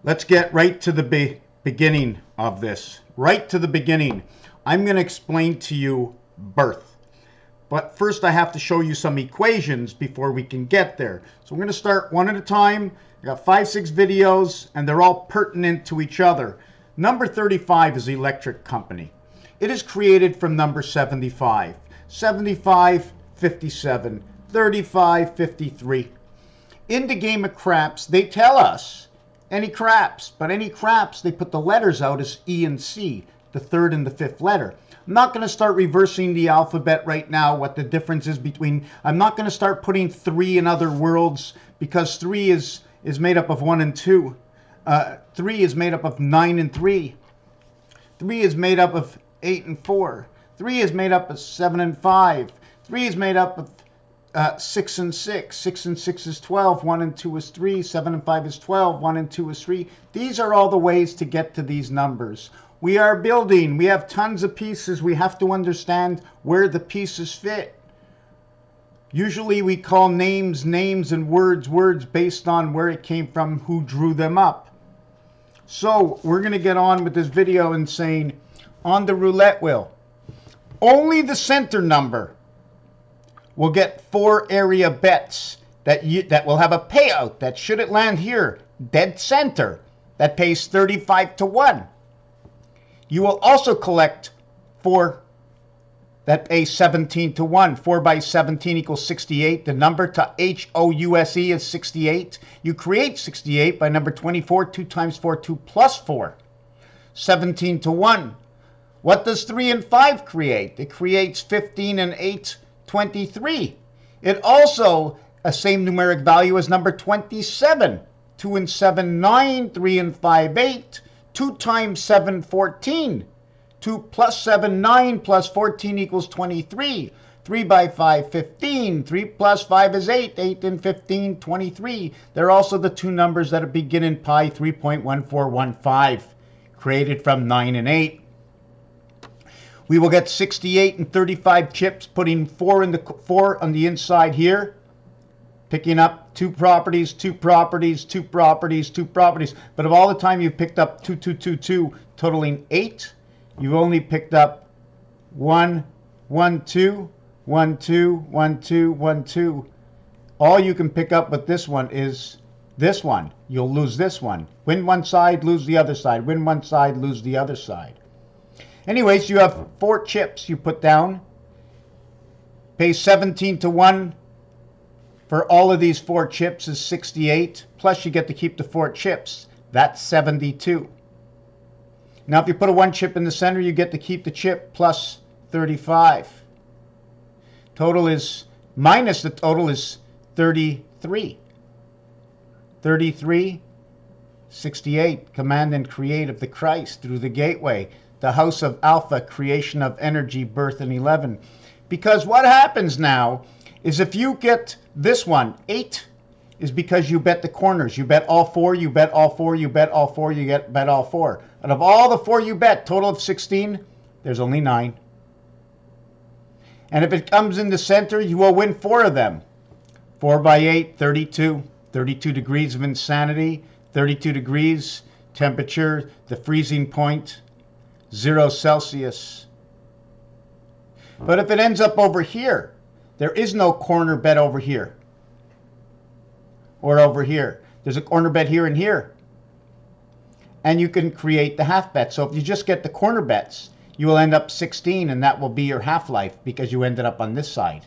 Let's get right to the beginning of this. Right to the beginning. I'm going to explain to you birth. But first I have to show you some equations before we can get there. So we're going to start one at a time. I got 5-6 videos and they're all pertinent to each other. Number 35 is the electric company. It is created from number 75. 75, 57, 35, 53. In the game of craps, they tell us any craps, but any craps, they put the letters out as E and C, the third and the fifth letter. I'm not going to start reversing the alphabet right now, what the difference is between. I'm not going to start putting 3 in other worlds because 3 is made up of 1 and 2. 3 is made up of 9 and 3. 3 is made up of 8 and 4. 3 is made up of 7 and 5. 3 is made up of 6 and 6. 6 and 6 is 12. 1 and 2 is 3. 7 and 5 is 12. 1 and 2 is 3. These are all the ways to get to these numbers. We are building. We have tons of pieces. We have to understand where the pieces fit. Usually we call names names and words words based on where it came from, who drew them up. So we're going to get on with this video and saying on the roulette wheel, only the center number will get 4 area bets that will have a payout that should it land here, dead center, that pays 35 to 1. You will also collect 4 that pay 17 to 1. 4 by 17 equals 68. The number to H-O-U-S-E is 68. You create 68 by number 24. 2 times 4, 2 plus 4. 17 to 1. What does 3 and 5 create? It creates 15 and 8, 23. It also, a same numeric value as number 27. 2 and 7, 9. 3 and 5, 8. 2 times 7, 14. 2 plus 7, 9 plus 14 equals 23. 3 by 5, 15. 3 plus 5 is 8. 8 and 15, 23. They're also the 2 numbers that begin in pi 3.1415, created from 9 and 8. We will get 68 and 35 chips, putting 4 on the inside here, picking up 2 properties, 2 properties, 2 properties, 2 properties. But of all the time you've picked up 2, 2, 2, 2, totaling 8, you've only picked up 1, 1, 2, 1, 2, 1, 2, 1, 2. All you can pick up with this one is this one. You'll lose this one. Win one side, lose the other side. Win one side, lose the other side. Anyways, you have 4 chips you put down. Pay 17 to 1 for all of these 4 chips is 68. Plus you get to keep the 4 chips. That's 72. Now if you put a 1 chip in the center, you get to keep the chip plus 35. Total is, minus the total is 33. 33, 68. Command and create of the Christ through the gateway. The house of Alpha, creation of energy, birth in 11. Because what happens now is if you get this one, 8 is because you bet the corners. You bet all 4, you bet all 4, you bet all 4, you bet all 4. Out of all the 4 you bet, total of 16, there's only 9. And if it comes in the center, you will win 4 of them. 4 by 8, 32. 32 degrees of insanity, 32 degrees, temperature, the freezing point, 0 Celsius. But if it ends up over here, there is no corner bet over here or over here. There's a corner bet here and here. And you can create the half bet. So if you just get the corner bets, you will end up 16 and that will be your half-life because you ended up on this side.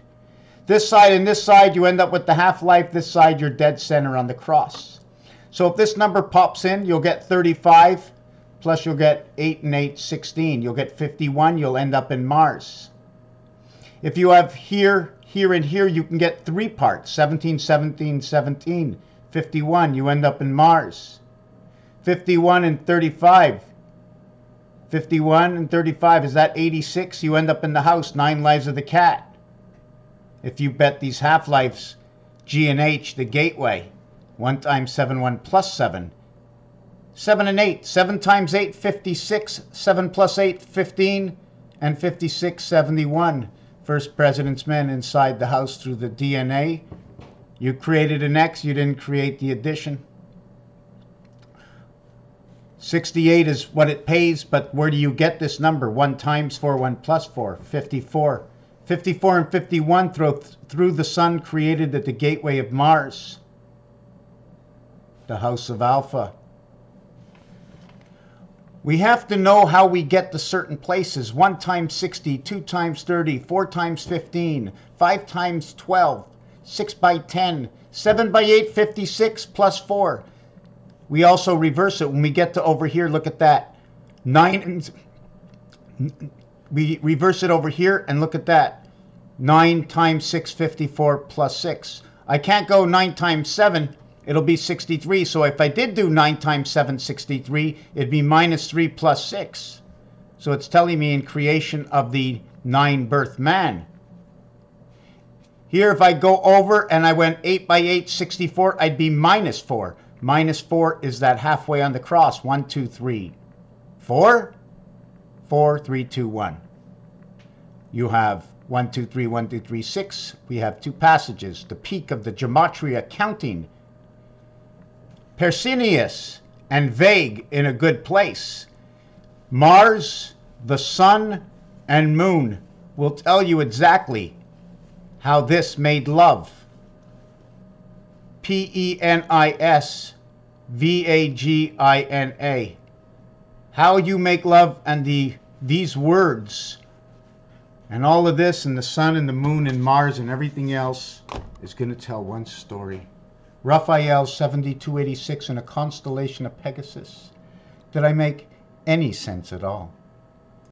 This side and this side, you end up with the half-life. This side, you're dead center on the cross. So if this number pops in, you'll get 35. Plus you'll get 8 and 8, 16. You'll get 51. You'll end up in Mars. If you have here, here, and here, you can get 3 parts. 17, 17, 17. 51. You end up in Mars. 51 and 35. 51 and 35. Is that 86? You end up in the house. 9 lives of the cat. If you bet these half-lives, G and H, the gateway. 1 times 7, 1 plus 7. 7 and 8. 7 times 8, 56. 7 plus 8, 15. And 56, 71. First president's men inside the house through the DNA. You created an X. You didn't create the addition. 68 is what it pays, but where do you get this number? 1 times 4, 1 plus 4, 54. 54 and 51 through the sun created at the gateway of Mars, the house of Alpha. We have to know how we get to certain places. 1 times 60, 2 times 30, 4 times 15, 5 times 12, 6 by 10, 7 by 8, 56 plus 4. We also reverse it when we get to over here. Look at that. 9. We reverse it over here and look at that. 9 times 6, 54 plus 6. I can't go 9 times 7. It'll be 63. So if I did do 9 times 7, 63, it'd be minus 3 plus 6. So it's telling me in creation of the 9-birth man. Here, if I go over and I went 8 by 8, 64, I'd be minus 4. Minus 4 is that halfway on the cross. 1, 2, 3, 4, 4, 3, 2, 1. You have 1, 2, 3, 1, 2, 3, 6. We have 2 passages. The peak of the gematria counting. Persinius and vague in a good place. Mars, the sun, and moon will tell you exactly how this made love. Penisvagina. How you make love, and these words and all of this and the sun and the moon and Mars and everything else is going to tell one story. Raphael 7286 in a constellation of Pegasus. Did I make any sense at all?